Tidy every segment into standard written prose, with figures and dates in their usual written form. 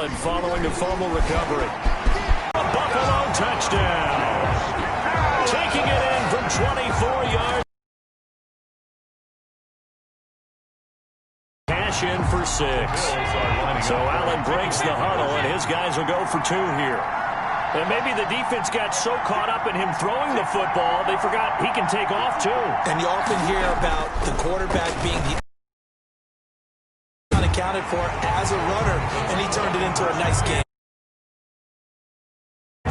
Allen following the fumble recovery. A Buffalo touchdown. Taking it in from 24 yards. Cash in for 6. So Allen breaks the huddle, and his guys will go for 2 here. And maybe the defense got so caught up in him throwing the football, they forgot he can take off too. And you often hear about the quarterback being the unaccounted for as a runner, and he turned it into a nice game.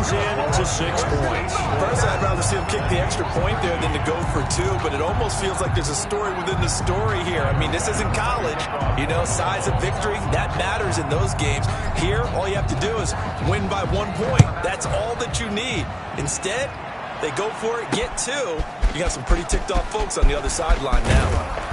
In to 6 points. Personally, I'd rather see him kick the extra point there than to go for 2, but it almost feels like there's a story within the story here. I mean, this isn't college. You know, size of victory, that matters in those games. Here, all you have to do is win by 1 point. That's all that you need. Instead, they go for it, get 2. You got some pretty ticked off folks on the other sideline now.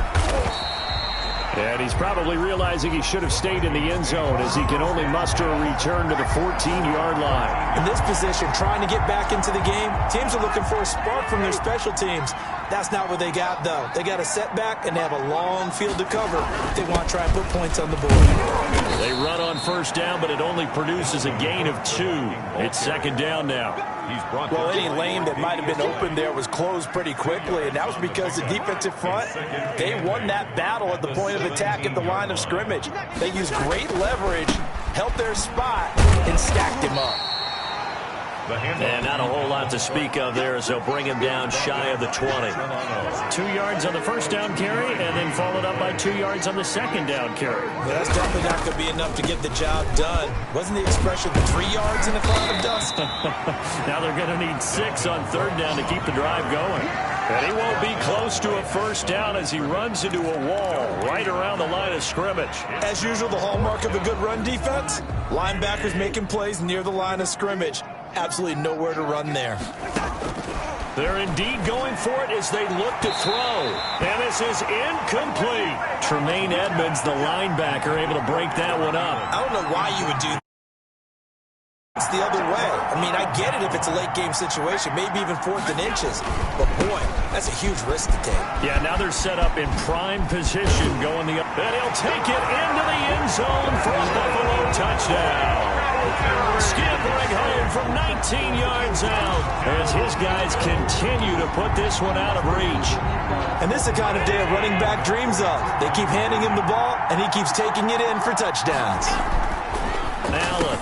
And he's probably realizing he should have stayed in the end zone as he can only muster a return to the 14-yard line. In this position, trying to get back into the game, teams are looking for a spark from their special teams. That's not what they got, though. They got a setback, and they have a long field to cover if they want to try and put points on the board. They run on first down, but it only produces a gain of 2. It's second down now. Well, any lane that might have been open there was closed pretty quickly, and that was because the defensive front, they won that battle at the point of attack at the line of scrimmage. They used great leverage, held their spot, and stacked him up. And not a whole lot to speak of there as they'll bring him down shy of the 20. 2 yards on the first down carry, and then followed up by 2 yards on the second down carry. Well, that's definitely not going to be enough to get the job done. Wasn't the expression 3 yards in a cloud of dust? Now they're going to need 6 on third down to keep the drive going. And he won't be close to a first down as he runs into a wall right around the line of scrimmage. As usual, the hallmark of a good run defense, linebackers making plays near the line of scrimmage. Absolutely nowhere to run there. They're indeed going for it as they look to throw. And this is incomplete. Tremaine Edmonds, the linebacker, able to break that one up. I don't know why you would do that. It's the other way. I mean, I get it if it's a late game situation, maybe even 4th and inches. But, boy, that's a huge risk to take. Yeah, now they're set up in prime position going the up. And he'll take it into the end zone for a Buffalo touchdown. Scampering home from 19 yards out as his guys continue to put this one out of reach. And this is the kind of day a running back dreams of. They keep handing him the ball, and he keeps taking it in for touchdowns. Allen,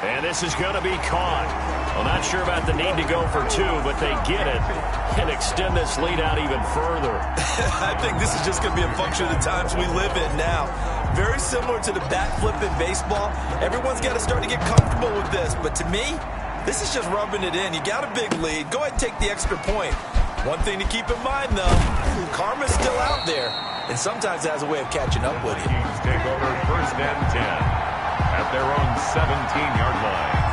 and this is going to be caught. Well, not sure about the need to go for 2, but they get it and extend this lead out even further. I think this is just going to be a function of the times we live in now. Very similar to the bat flip in baseball. Everyone's got to start to get comfortable with this. But to me, this is just rubbing it in. You got a big lead. Go ahead and take the extra point. One thing to keep in mind, though, karma's still out there. And sometimes it has a way of catching up with you. Teams take over first and 10 at their own 17-yard line.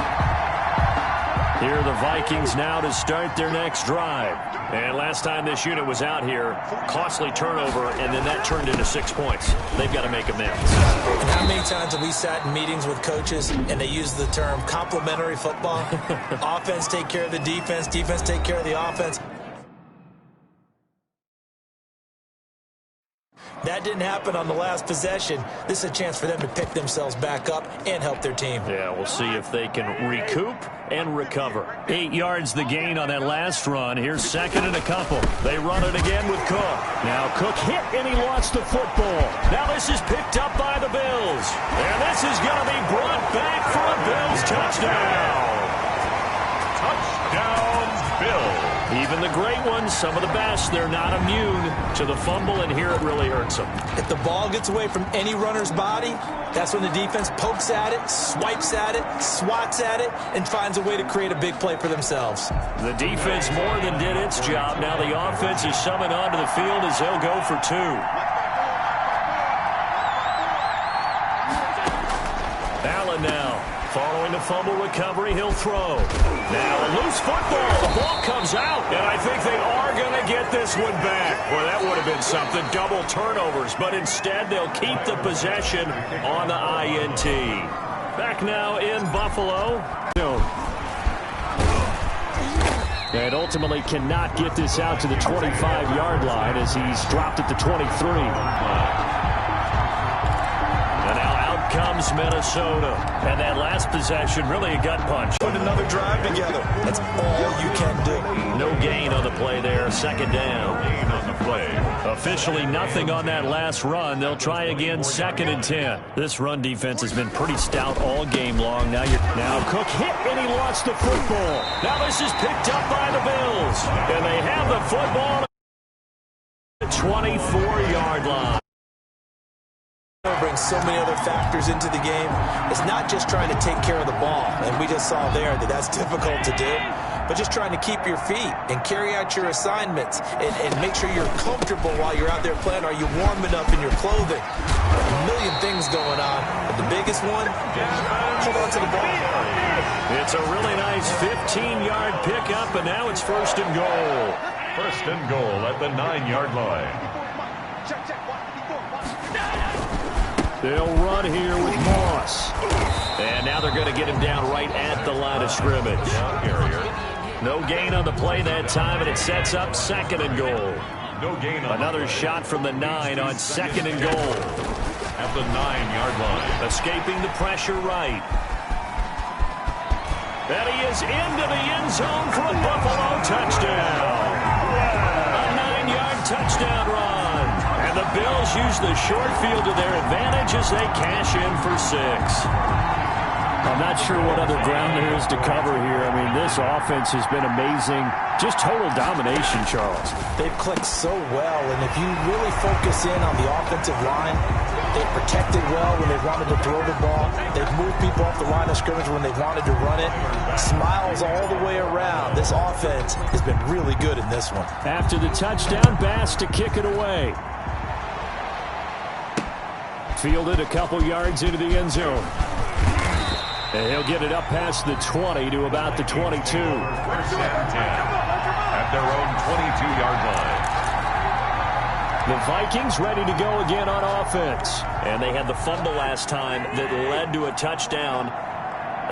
Here are the Vikings now to start their next drive. And last time this unit was out here, costly turnover, and then that turned into 6 points. They've got to make amends. And how many times have we sat in meetings with coaches and they use the term complementary football? Offense take care of the defense, defense take care of the offense. That didn't happen on the last possession. This is a chance for them to pick themselves back up and help their team. Yeah, we'll see if they can recoup and recover. 8 yards the gain on that last run. Here's second and a couple. They run it again with Cook. Now Cook hit and he lost the football. Now this is picked up by the Bills. And this is going to be brought back for a Bills touchdown. Touchdown, Bills. Even the great ones, some of the best, they're not immune to the fumble, and here it really hurts them. If the ball gets away from any runner's body, that's when the defense pokes at it, swipes at it, swats at it, and finds a way to create a big play for themselves. The defense more than did its job. Now the offense is summoned onto the field as they'll go for 2. Allen now. Following the fumble recovery, he'll throw. Now a loose football. The ball comes out, and I think they are going to get this one back. Well, that would have been something, double turnovers, but instead they'll keep the possession on the INT. Back now in Buffalo. And ultimately cannot get this out to the 25-yard line as he's dropped at the 23. comes Minnesota. And that last possession, really a gut punch. Put another drive together. That's all you can do. No gain on the play there. Second down. Gain on the play. Officially nothing on that last run. They'll try again, 2nd and 10. This run defense has been pretty stout all game long. Now Cook hit and he lost the football. Now this is picked up by the Bills. And they have the football at the 24-yard line. Brings so many other factors into the game. It's not just trying to take care of the ball, and we just saw there that that's difficult to do, but just trying to keep your feet and carry out your assignments and make sure you're comfortable while you're out there playing. Are you warm enough in your clothing? A million things going on, but the biggest one, hold on to the ball. It's a really nice 15-yard pickup, and now it's 1st and goal. 1st and goal at the 9-yard line. They'll run here with Moss. And now they're going to get him down right at the line of scrimmage. No gain on the play that time, and it sets up 2nd and goal. No gain on another shot from the 9 on 2nd and goal. At the 9-yard line. Escaping the pressure right. And he is into the end zone for a Buffalo touchdown. A 9-yard touchdown run. And the Bills use the short field to their advantage as they cash in for 6. I'm not sure what other ground there is to cover here. I mean, this offense has been amazing. Just total domination, Charles. They've clicked so well, and if you really focus in on the offensive line, they've protected well when they wanted to throw the ball. They've moved people off the line of scrimmage when they wanted to run it. Smiles all the way around. This offense has been really good in this one. After the touchdown, Bass to kick it away. Fielded a couple yards into the end zone. And he'll get it up past the 20 to about the 22. 1st and 10 at their own 22-yard line. The Vikings ready to go again on offense. And they had the fumble last time that led to a touchdown.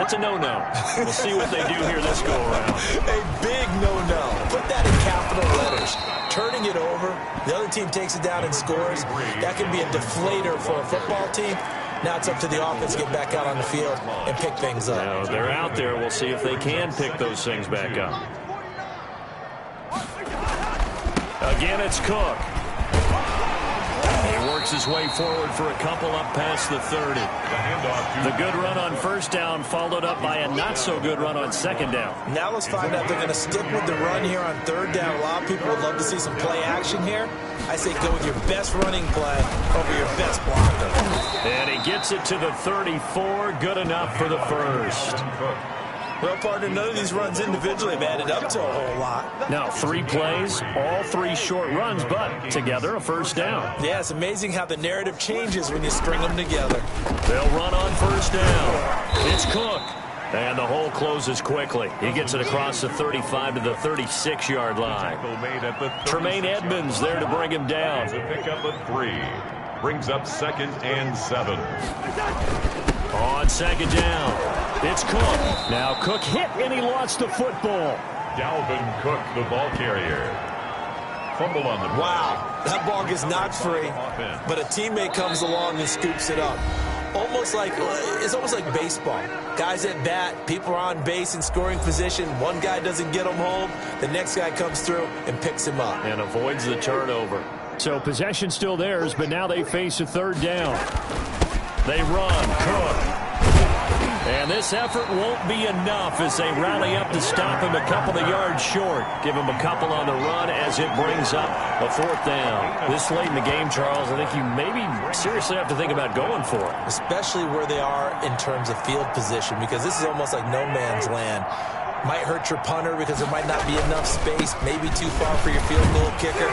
That's a no-no. We'll see what they do here this go-around. A big no-no. Put that in capital letters. Turning it over, the other team takes it down and scores. That can be a deflator for a football team. Now it's up to the offense to get back out on the field and pick things up. Now they're out there. We'll see if they can pick those things back up. Again, it's Cook. He works his way forward for a couple up past the 30. The good run on 1st down followed up by a not-so-good run on 2nd down. Now let's find out if they're going to stick with the run here on 3rd down. A lot of people would love to see some play action here. I say go with your best running play over your best blocker. And he gets it to the 34. Good enough for the 1st. Well, partner, none of these runs individually have added up to a whole lot. Now, 3 plays, all 3 short runs, but together a 1st down. Yeah, it's amazing how the narrative changes when you string them together. They'll run on 1st down. It's Cook. And the hole closes quickly. He gets it across the 35 to the 36-yard line. Tremaine Edmonds there to bring him down. A pickup of 3. Brings up 2nd and 7. On 2nd down. It's Cook. Now Cook hit and he lost the football. Dalvin Cook, the ball carrier. Fumble on the play. Wow, that ball gets knocked free, but a teammate comes along and scoops it up. It's almost like baseball. Guys at bat, people are on base in scoring position. One guy doesn't get him home. The next guy comes through and picks him up. And avoids the turnover. So possession still theirs, but now they face a 3rd down. They run. Cook. And this effort won't be enough as they rally up to stop him a couple of yards short. Give him a couple on the run as it brings up a 4th down. This late in the game, Charles, I think you maybe seriously have to think about going for it. Especially where they are in terms of field position, because this is almost like no man's land. Might hurt your punter because there might not be enough space, maybe too far for your field goal kicker.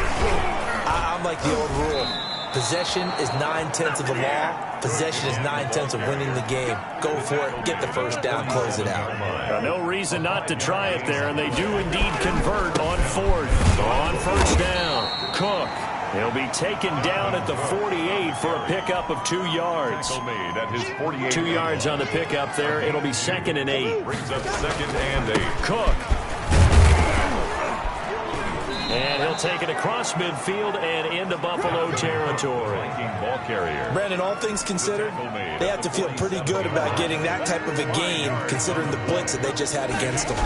I'm like the old rule. Possession is 9/10 of the law. Possession is 9/10 of winning the game. Go for it. Get the 1st down. Close it out. No reason not to try it there, and they do indeed convert on 4th. On 1st down, Cook. He'll be taken down at the 48 for a pickup of 2 yards. 2 yards on the pickup there. It'll be 2nd and 8. Brings up 2nd and 8. Cook. And he'll take it across midfield and into Buffalo territory. Ball carrier. Brandon, all things considered, they have to feel pretty good about getting that type of a gain, considering the blitz that they just had against them.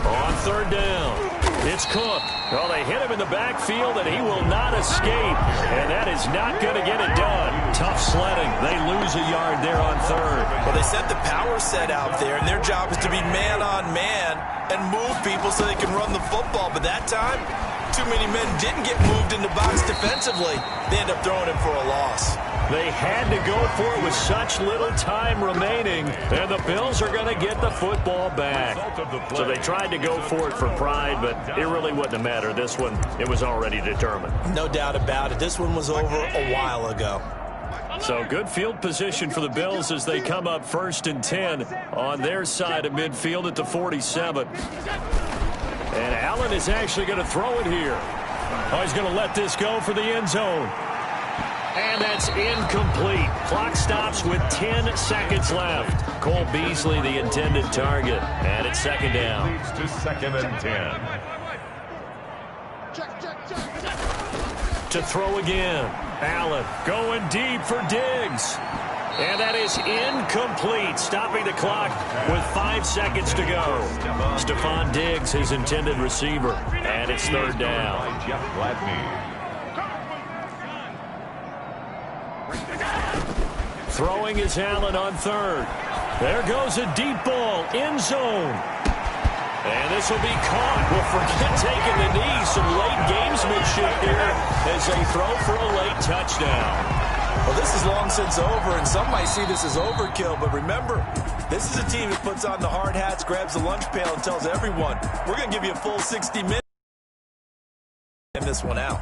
On third down, it's Cook. Well, they hit him in the backfield, and he will not escape. And that is not going to get it done. Tough sledding. They lose a yard there on third. Well, they sent the power set out there, and their job is to be man-on-man and move people so they can run the football. But that time, too many men didn't get moved in the box defensively. They end up throwing him for a loss. They had to go for it with such little time remaining, and the Bills are going to get the football back. So they tried to go for it for pride, but it really wouldn't have mattered. This one, it was already determined. No doubt about it. This one was over a while ago. So good field position for the Bills as they come up 1st and 10 on their side of midfield at the 47. And Allen is actually going to throw it here. Oh, he's going to let this go for the end zone. And that's incomplete. Clock stops with 10 seconds left. Cole Beasley, the intended target. And it's 2nd down. Leads to 2nd and 10. To throw again. Allen going deep for Diggs. And that is incomplete, stopping the clock with 5 seconds to go. Stephon Diggs, his intended receiver. And it's 3rd down. Jeff Gladney. Throwing is Allen on 3rd. There goes a deep ball, end zone. And this will be caught. Well, forget taking the knee. Some late gamesmanship here as they throw for a late touchdown. Well, this is long since over, and some might see this as overkill. But remember, this is a team that puts on the hard hats, grabs the lunch pail, and tells everyone, we're going to give you a full 60 minutes. And this one out.